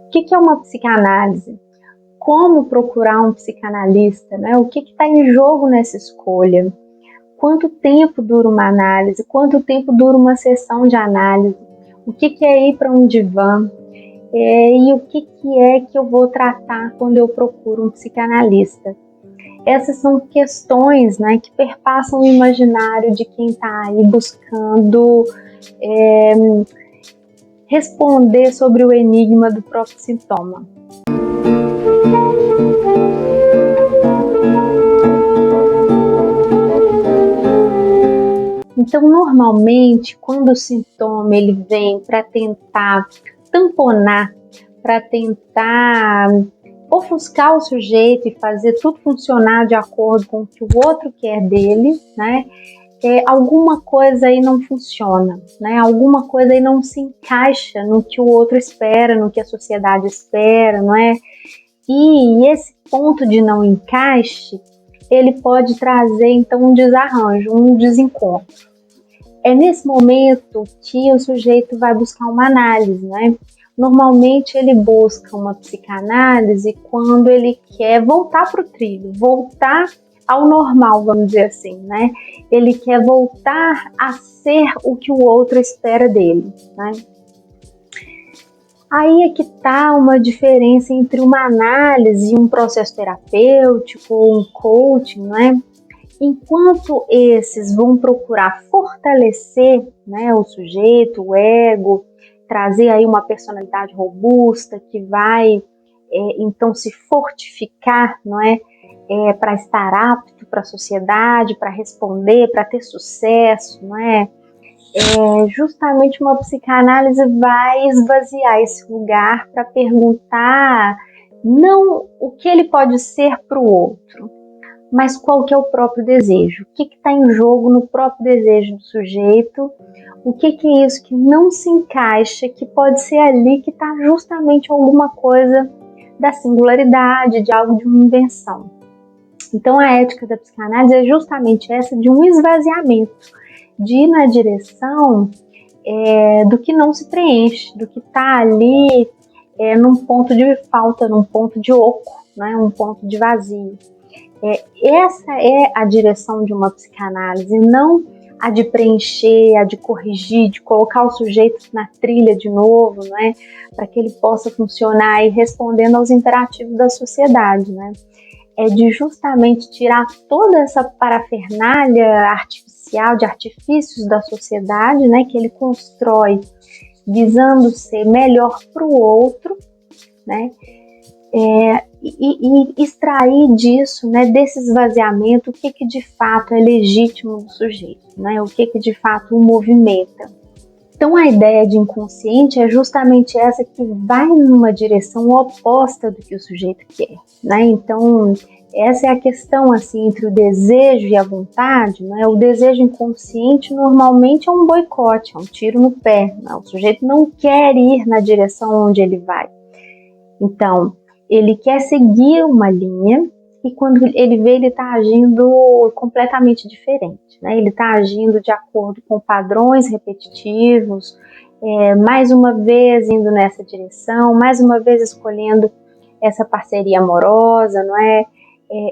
O que é uma psicanálise? Como procurar um psicanalista, né? O que está em jogo nessa escolha? Quanto tempo dura uma análise? Quanto tempo dura uma sessão de análise? O que é ir para um divã? E o que é que eu vou tratar quando eu procuro um psicanalista? Essas são questões, né, que perpassam o imaginário de quem está aí buscando responder sobre o enigma do próprio sintoma. Então, normalmente, quando o sintoma ele vem para tentar tamponar, para tentar ofuscar o sujeito e fazer tudo funcionar de acordo com o que o outro quer dele, né? Alguma coisa aí não funciona, né? Alguma coisa aí não se encaixa no que o outro espera, no que a sociedade espera, não é? E esse ponto de não encaixe, ele pode trazer então um desarranjo, um desencontro. É nesse momento que o sujeito vai buscar uma análise, né? Normalmente ele busca uma psicanálise quando ele quer voltar para o trilho, voltar ao normal, vamos dizer assim, né? Ele quer voltar a ser o que o outro espera dele, né? Aí é que está uma diferença entre uma análise e um processo terapêutico, um coaching, né? Enquanto esses vão procurar fortalecer, né, o sujeito, o ego, trazer aí uma personalidade robusta que vai então se fortificar, não é, para estar apto para a sociedade, para responder, para ter sucesso, não é? Justamente uma psicanálise vai esvaziar esse lugar para perguntar não o que ele pode ser para o outro, mas qual que é o próprio desejo, o que está em jogo no próprio desejo do sujeito, o que é isso que não se encaixa, que pode ser ali que está justamente alguma coisa da singularidade, de algo de uma invenção. Então a ética da psicanálise é justamente essa, de um esvaziamento, de ir na direção do que não se preenche, do que está ali num ponto de falta, num ponto de oco, né, um ponto de vazio. Essa é a direção de uma psicanálise, não a de preencher, a de corrigir, de colocar o sujeito na trilha de novo, né, para que ele possa funcionar e respondendo aos imperativos da sociedade, né. É de justamente tirar toda essa parafernália artificial, de artifícios da sociedade, né, que ele constrói visando ser melhor para o outro, né, e extrair disso, né, desse esvaziamento, o que de fato é legítimo do sujeito, né, o que de fato o movimenta. Então a ideia de inconsciente é justamente essa, que vai numa direção oposta do que o sujeito quer, né? Então essa é a questão assim, entre o desejo e a vontade, né? O desejo inconsciente normalmente é um boicote, é um tiro no pé, né? O sujeito não quer ir na direção onde ele vai. Então ele quer seguir uma linha e quando ele vê, ele está agindo completamente diferente, né? Ele está agindo de acordo com padrões repetitivos, mais uma vez indo nessa direção, mais uma vez escolhendo essa parceria amorosa, não é?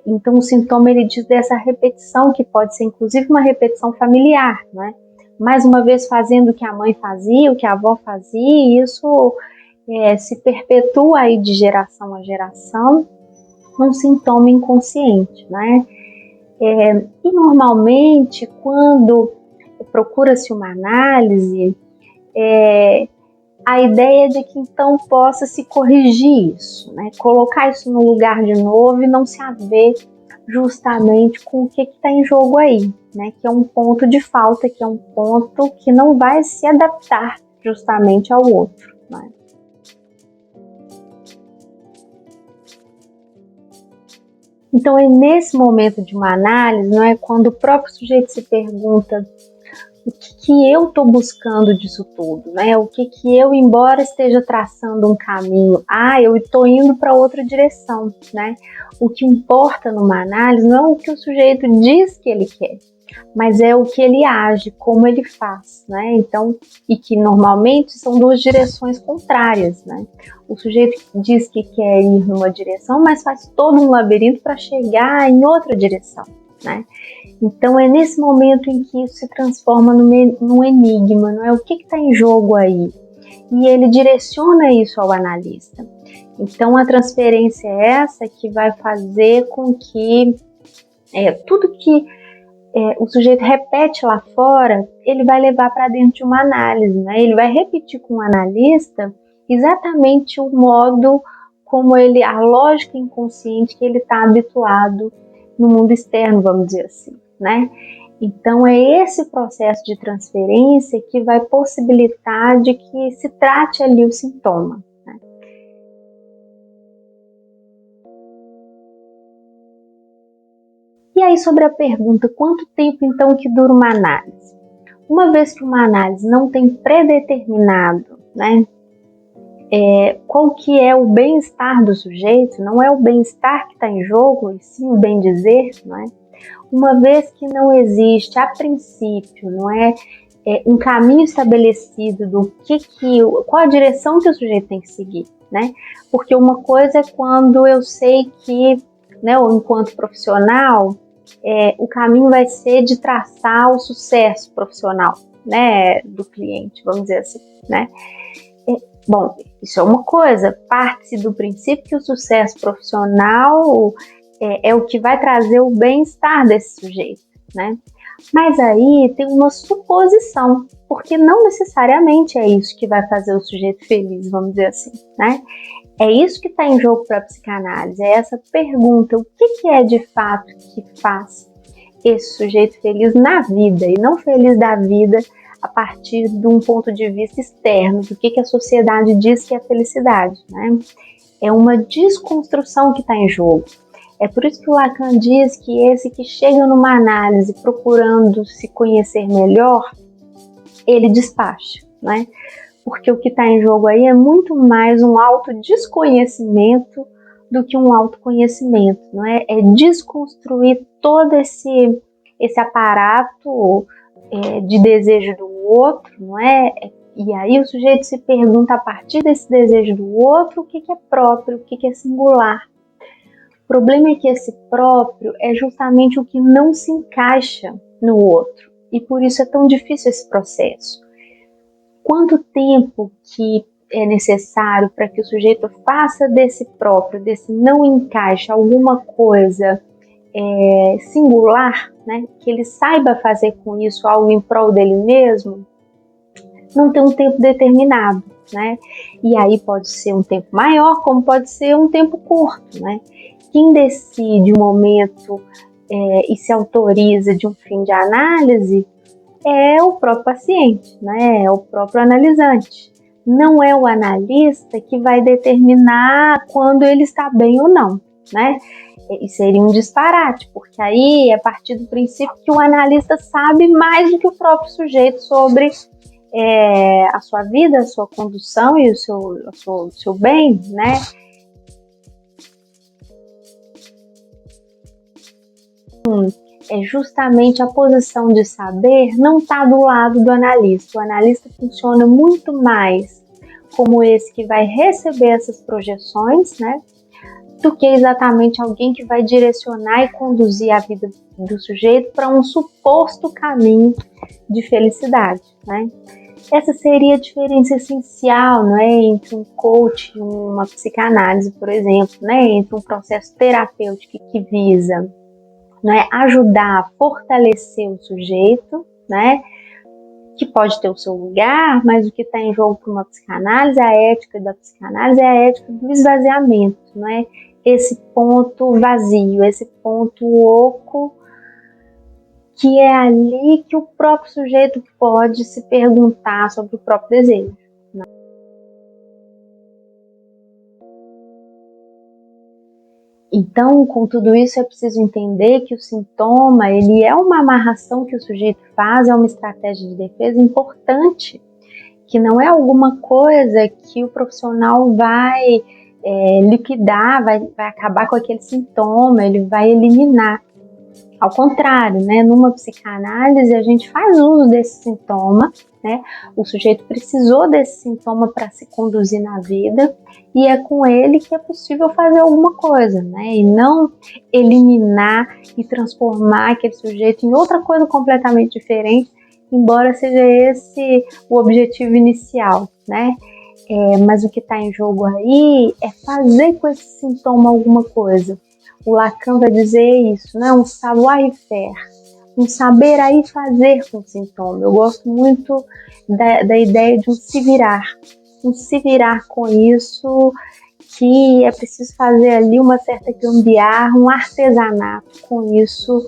Então o sintoma ele diz dessa repetição, que pode ser inclusive uma repetição familiar, não é? Mais uma vez fazendo o que a mãe fazia, o que a avó fazia, e isso se perpetua aí de geração a geração, um sintoma inconsciente, né? E normalmente, quando procura-se uma análise, a ideia é de que então possa se corrigir isso, né? Colocar isso no lugar de novo e não se haver justamente com o que está em jogo aí, né? Que é um ponto de falta, que é um ponto que não vai se adaptar justamente ao outro, né? Então é nesse momento de uma análise, não é, quando o próprio sujeito se pergunta o que eu estou buscando disso tudo, né? O que eu, embora esteja traçando um caminho, eu estou indo para outra direção, né? O que importa numa análise não é o que o sujeito diz que ele quer, mas é o que ele age, como ele faz, né? Então, e que normalmente são duas direções contrárias, né? O sujeito diz que quer ir numa direção, mas faz todo um labirinto para chegar em outra direção, né? Então é nesse momento em que isso se transforma num enigma, não é? O que está em jogo aí? E ele direciona isso ao analista. Então a transferência é essa que vai fazer com que tudo que o sujeito repete lá fora, ele vai levar para dentro de uma análise, né? Ele vai repetir com o analista exatamente o modo como a lógica inconsciente que ele está habituado no mundo externo, vamos dizer assim, né? Então é esse processo de transferência que vai possibilitar de que se trate ali o sintoma. Né? E aí sobre a pergunta, quanto tempo então que dura uma análise? Uma vez que uma análise não tem predeterminado, né, qual que é o bem-estar do sujeito, não é o bem-estar que está em jogo, e sim o bem-dizer, não é? Uma vez que não existe, a princípio, não um caminho estabelecido do qual a direção que o sujeito tem que seguir, né? Porque uma coisa é quando eu sei que, né, ou enquanto profissional, o caminho vai ser de traçar o sucesso profissional, né, do cliente, vamos dizer assim, né? Bom, isso é uma coisa, parte-se do princípio que o sucesso profissional é o que vai trazer o bem-estar desse sujeito, né? Mas aí tem uma suposição, porque não necessariamente é isso que vai fazer o sujeito feliz, vamos dizer assim, né? É isso que está em jogo para a psicanálise, é essa pergunta, o que é de fato que faz esse sujeito feliz na vida, e não feliz da vida a partir de um ponto de vista externo, do que a sociedade diz que é felicidade, né? É uma desconstrução que está em jogo. É por isso que o Lacan diz que esse que chega numa análise procurando se conhecer melhor, ele despacha, né? Porque o que está em jogo aí é muito mais um autodesconhecimento do que um autoconhecimento, não é? É desconstruir todo esse aparato de desejo do outro, não é? E aí o sujeito se pergunta a partir desse desejo do outro o que é próprio, o que é singular. O problema é que esse próprio é justamente o que não se encaixa no outro, e por isso é tão difícil esse processo. Quanto tempo que é necessário para que o sujeito faça desse próprio, desse não encaixe, alguma coisa singular, né? Que ele saiba fazer com isso algo em prol dele mesmo, não tem um tempo determinado, né? E aí pode ser um tempo maior, como pode ser um tempo curto, né? Quem decide o momento e se autoriza de um fim de análise é o próprio paciente, né? É o próprio analisante. Não é o analista que vai determinar quando ele está bem ou não, né? E seria um disparate, porque aí é a partir do princípio que o analista sabe mais do que o próprio sujeito sobre a sua vida, a sua condução e o seu bem, né? É justamente a posição de saber não está do lado do analista. O analista funciona muito mais como esse que vai receber essas projeções, né, do que exatamente alguém que vai direcionar e conduzir a vida do sujeito para um suposto caminho de felicidade, né? Essa seria a diferença essencial, não é, entre um coach e uma psicanálise, por exemplo, né, entre um processo terapêutico que visa, né, ajudar a fortalecer o sujeito, né, que pode ter o seu lugar, mas o que está em jogo para uma psicanálise, a ética da psicanálise é a ética do esvaziamento, não é? Esse ponto vazio, esse ponto oco, que é ali que o próprio sujeito pode se perguntar sobre o próprio desejo. Né? Então, com tudo isso, é preciso entender que o sintoma, ele é uma amarração que o sujeito faz, é uma estratégia de defesa importante, que não é alguma coisa que o profissional vai liquidar, vai acabar com aquele sintoma, ele vai eliminar. Ao contrário, né, numa psicanálise a gente faz uso desse sintoma, né, o sujeito precisou desse sintoma para se conduzir na vida e é com ele que é possível fazer alguma coisa, né, e não eliminar e transformar aquele sujeito em outra coisa completamente diferente, embora seja esse o objetivo inicial, né. Mas o que está em jogo aí é fazer com esse sintoma alguma coisa. O Lacan vai dizer isso, né? Um savoir-faire, um saber aí fazer com o sintoma. Eu gosto muito da ideia de um se virar com isso, que é preciso fazer ali uma certa gambiarra, um artesanato com isso,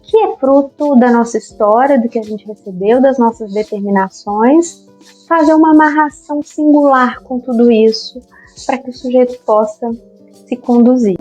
que é fruto da nossa história, do que a gente recebeu, das nossas determinações, fazer uma amarração singular com tudo isso, para que o sujeito possa se conduzir.